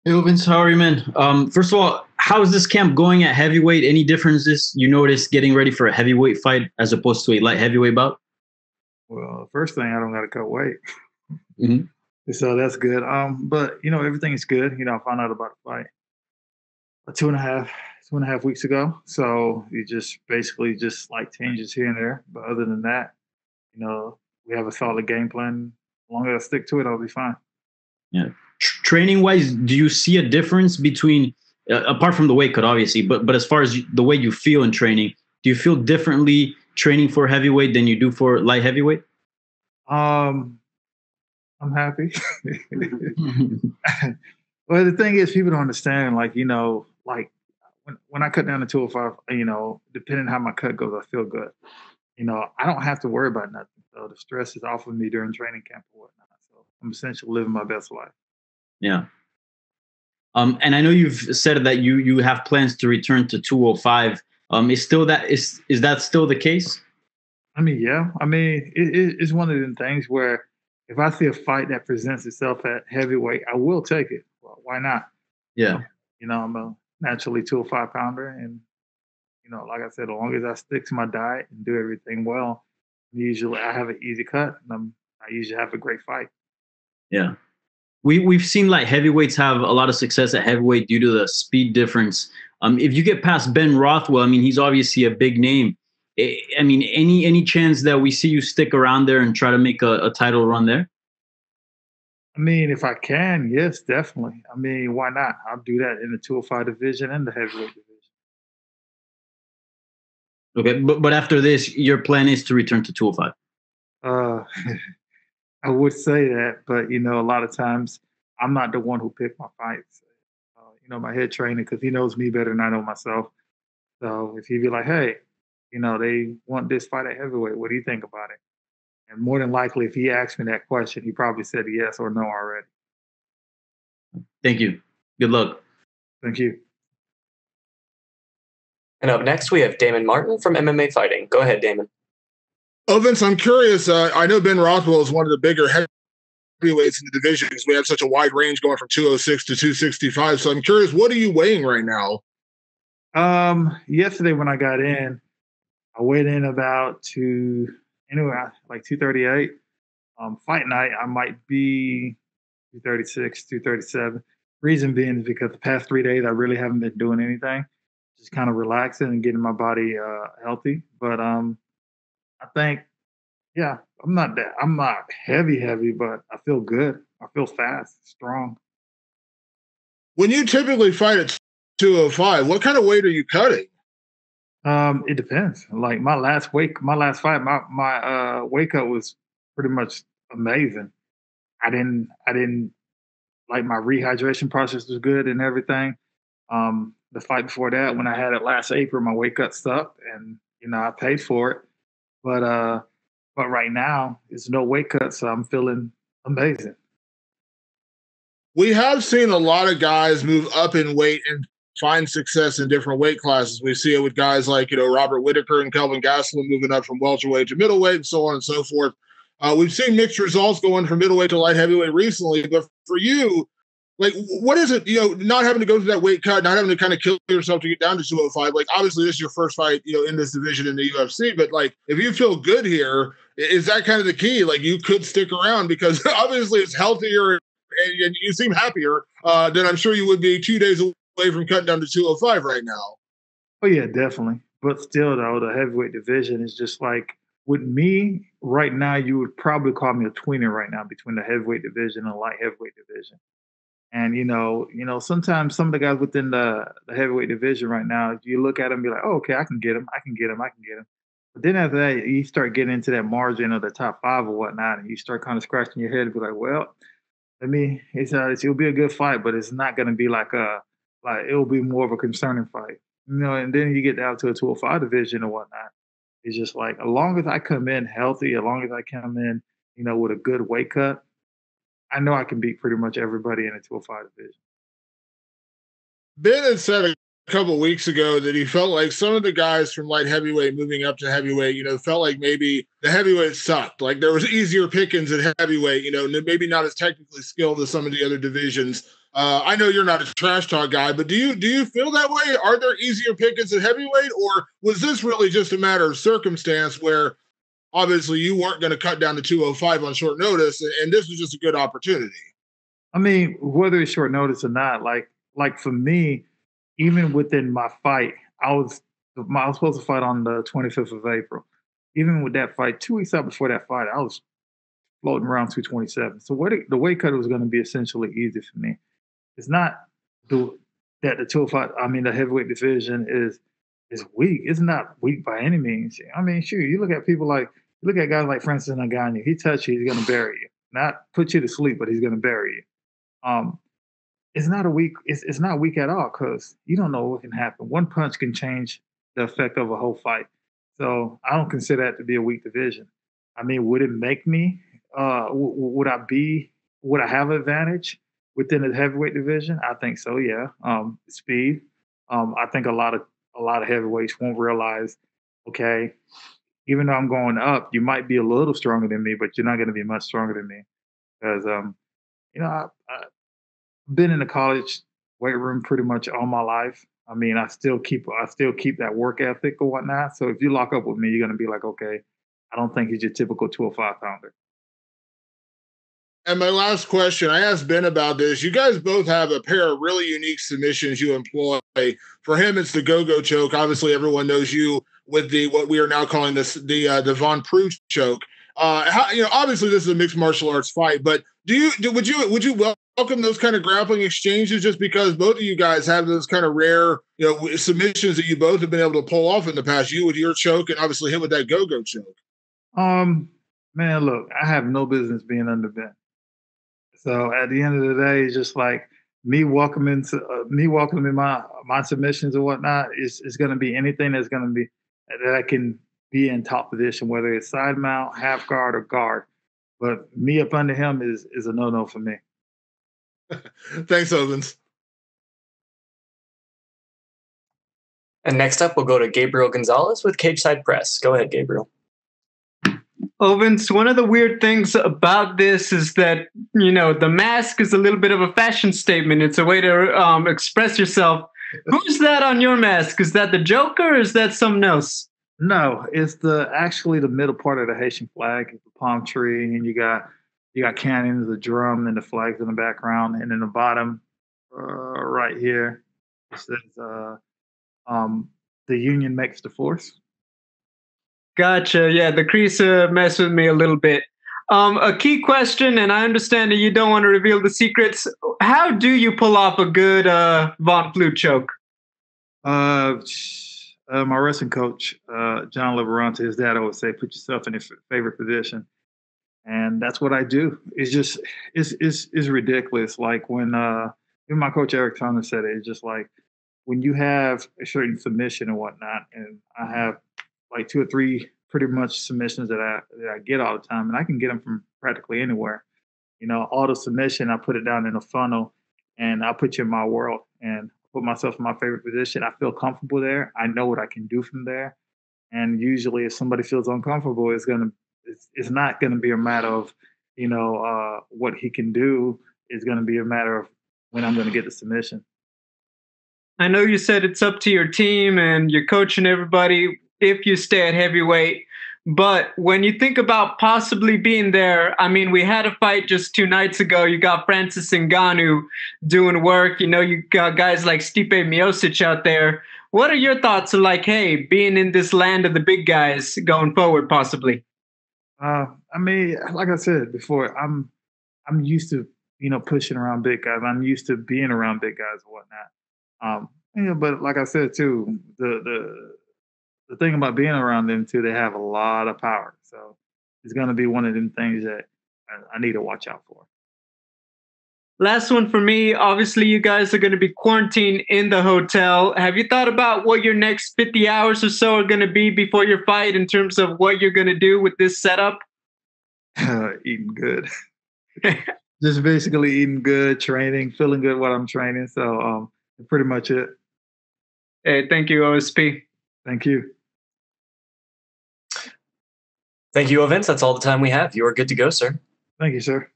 Hey, Ovince, how are you, man? First of all, how is this camp going at heavyweight? Any differences you notice getting ready for a heavyweight fight as opposed to a light heavyweight bout? Well, first thing, I don't got to cut weight, Hmm. so that's good. But everything is good. I found out about the fight 2.5 weeks ago. So you just basically just slight changes here and there. But other than that, we have a solid game plan. As long as I stick to it, I'll be fine. Yeah. Training wise, do you see a difference between, apart from the weight cut, obviously, but as far as the way you feel in training, do you feel differently training for heavyweight than you do for light heavyweight? Um, I'm happy. Well, the thing is, people don't understand. Like when I cut down to 205, depending on how my cut goes, I feel good. I don't have to worry about nothing. So the stress is off of me during training camp or whatnot. So I'm essentially living my best life. Yeah. And I know you've said that you have plans to return to 205. Is that still the case? I mean, yeah. I mean, it's one of them things where if I see a fight that presents itself at heavyweight, I will take it. Well, why not? You know, Yeah. I'm a naturally 205 pounder, and like I said, as long as I stick to my diet and do everything well, usually I have an easy cut, and I usually have a great fight. Yeah. We've seen like heavyweights have a lot of success at heavyweight due to the speed difference. If you get past Ben Rothwell, I mean, he's obviously a big name. I mean, any chance that we see you stick around there and try to make a title run there? I mean, if I can, yes, definitely. I mean, why not? I'll do that in the 205 division and the heavyweight division. Okay, but after this, your plan is to return to 205. Uh, I would say that, but a lot of times I'm not the one who picked my fights. My head trainer, because he knows me better than I know myself. So if he be like, "Hey, they want this fight at heavyweight. What do you think about it?" And more than likely, if he asked me that question, he probably said yes or no already. Thank you. Good luck. Thank you. And up next, we have Damon Martin from MMA Fighting. Go ahead, Damon. Oh, Vince, I'm curious. I know Ben Rothwell is one of the bigger heavyweights in the division because we have such a wide range going from 206 to 265. So I'm curious, what are you weighing right now? Yesterday when I got in, I weighed in about like 238. Fight night, I might be 236, 237. Reason being is because the past 3 days I really haven't been doing anything, just kind of relaxing and getting my body healthy. But I think, yeah, I'm not heavy, but I feel good. I feel fast, strong. When you typically fight at 205, what kind of weight are you cutting? It depends. Like my last fight, my weight cut was pretty much amazing. I didn't like my rehydration process was good and everything. The fight before that, when I had it last April, my weight cut sucked, and I paid for it. But right now, it's no weight cut, so I'm feeling amazing. We have seen a lot of guys move up in weight and find success in different weight classes. We see it with guys like, Robert Whitaker and Kelvin Gastelum moving up from welterweight to middleweight and so on and so forth. We've seen mixed results going from middleweight to light heavyweight recently, but for you, like, what is it, not having to go through that weight cut, not having to kind of kill yourself to get down to 205? Like, obviously this is your first fight, in this division in the UFC, but like, if you feel good here, is that kind of the key? Like, you could stick around because obviously it's healthier and you seem happier than I'm sure you would be 2 days away from cutting down to 205 right now. Oh yeah, definitely. But still, though, the heavyweight division is just like, with me right now, you would probably call me a tweener right now between the heavyweight division and the light heavyweight division. And sometimes some of the guys within the heavyweight division right now, you look at them and be like, "Oh, okay, I can get him, I can get him, I can get him." But then after that, you start getting into that margin of the top five or whatnot, and you start kind of scratching your head and be like, "Well, it'll be a good fight, but it's not going to be like it'll be more of a concerning fight." And then you get down to a 205 division or whatnot. It's just like, as long as I come in healthy, as long as I come in, with a good weight cut, I know I can beat pretty much everybody in the 205 division. Ben had said a couple of weeks ago that he felt like some of the guys from light heavyweight moving up to heavyweight, felt like maybe the heavyweight sucked. Like there was easier pickings at heavyweight, maybe not as technically skilled as some of the other divisions. I know you're not a trash talk guy, but do you feel that way? Are there easier pickets at heavyweight, or was this really just a matter of circumstance where obviously you weren't going to cut down to 205 on short notice, and this was just a good opportunity? I mean, whether it's short notice or not, like for me, even within my fight, I was supposed to fight on the 25th of April. Even with that fight, 2 weeks out before that fight, I was floating around 227. So the weight cut was going to be essentially easy for me. It's not that the 205, I mean, the heavyweight division is weak. It's not weak by any means. I mean, sure, you look at guys like Francis Ngannou. He touch you, he's going to bury you. Not put you to sleep, but he's going to bury you. It's not it's not weak at all because you don't know what can happen. One punch can change the effect of a whole fight. So I don't consider that to be a weak division. I mean, would it make me? Would I have an advantage within the heavyweight division? I think so. Yeah. Speed. I think a lot of heavyweights won't realize. Okay, even though I'm going up, you might be a little stronger than me, but you're not going to be much stronger than me because I've been in the college weight room pretty much all my life. I mean, I still keep that work ethic or whatnot. So if you lock up with me, you're going to be like, okay, I don't think he's your typical 205 pounder. And my last question, I asked Ben about this. You guys both have a pair of really unique submissions you employ. For him, it's the go-go choke. Obviously, everyone knows you with what we are now calling the Von Preux choke. Obviously, this is a mixed martial arts fight, but would you welcome those kind of grappling exchanges just because both of you guys have those kind of rare, submissions that you both have been able to pull off in the past? You with your choke, and obviously him with that go-go choke. Man, look, I have no business being under Ben. So at the end of the day, it's just like me welcoming my submissions or whatnot is going to be anything that I can be in top position, whether it's side mount, half guard, or guard. But me up under him is a no-no for me. Thanks, Ovince. And next up, we'll go to Gabriel Gonzalez with Cage Side Press. Go ahead, Gabriel. Ovince, one of the weird things about this is that, the mask is a little bit of a fashion statement. It's a way to express yourself. Who's that on your mask? Is that the Joker or is that something else? No, it's actually the middle part of the Haitian flag, the palm tree, and you got cannons, the drum, and the flags in the background. And in the bottom, right here, it says, the union makes the force. Gotcha. Yeah, the crease messed with me a little bit. A key question, and I understand that you don't want to reveal the secrets. How do you pull off a good Von Preux choke? My wrestling coach, John Liberante, his dad always say, put yourself in your favorite position. And that's what I do. It's ridiculous. Like when even my coach, Eric Turner, said it, it's just like when you have a certain submission and whatnot, and I have like 2 or 3 pretty much submissions that I get all the time, and I can get them from practically anywhere. Auto submission, I put it down in a funnel, and I put you in my world and put myself in my favorite position. I feel comfortable there. I know what I can do from there. And usually, if somebody feels uncomfortable, it's not gonna be a matter of what he can do. It's gonna be a matter of when I'm gonna get the submission. I know you said it's up to your team and you're coaching everybody if you stay at heavyweight. But when you think about possibly being there, I mean, we had a fight just 2 nights ago. You got Francis Ngannou doing work. You got guys like Stipe Miocic out there. What are your thoughts of hey, being in this land of the big guys going forward, possibly? I mean, like I said before, I'm used to pushing around big guys. I'm used to being around big guys and whatnot. But like I said too, the thing about being around them too, they have a lot of power. So it's going to be one of them things that I need to watch out for. Last one for me. Obviously, you guys are going to be quarantined in the hotel. Have you thought about what your next 50 hours or so are going to be before your fight in terms of what you're going to do with this setup? Eating good. Just basically eating good, training, feeling good while I'm training. So pretty much it. Hey, thank you, OSP. Thank you. Thank you, Ovince. That's all the time we have. You are good to go, sir. Thank you, sir.